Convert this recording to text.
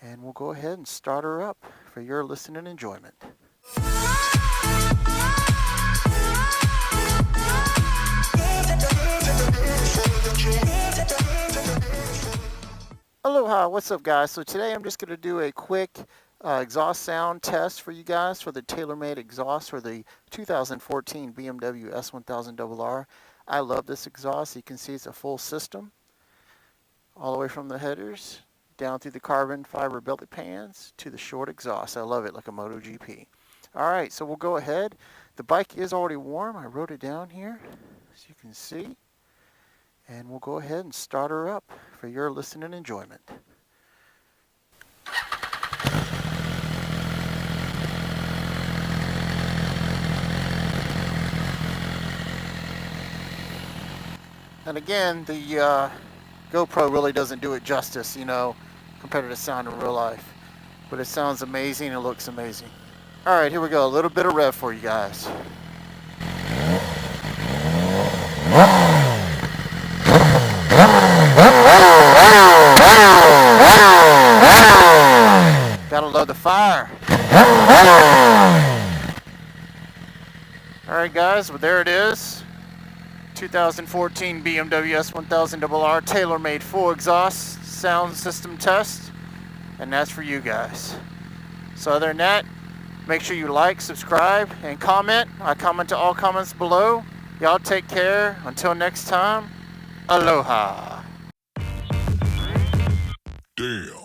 And we'll go ahead and start her up for your listening enjoyment. Aloha, what's up guys? So today I'm just going to do a quick exhaust sound test for you guys for the TaylorMade exhaust for the 2014 BMW S1000RR. I love this exhaust. You can see it's a full system all the way from the headers down through the carbon fiber belted pans to the short exhaust. I love it like a MotoGP. Alright, so we'll go ahead. The bike is already warm. I wrote it down here as you can see. And we'll go ahead and start her up for your listening enjoyment. And again, the GoPro really doesn't do it justice, you know, compared to the sound in real life. But it sounds amazing, it looks amazing. Alright, here we go, a little bit of rev for you guys. Gotta love the fire. Alright guys, well there it is. 2014 BMW S1000RR TaylorMade Full Exhaust sound system test. And that's for you guys. So other than that, make sure you like, subscribe, and comment. I comment to all comments below. Y'all take care. Until next time, aloha. Damn.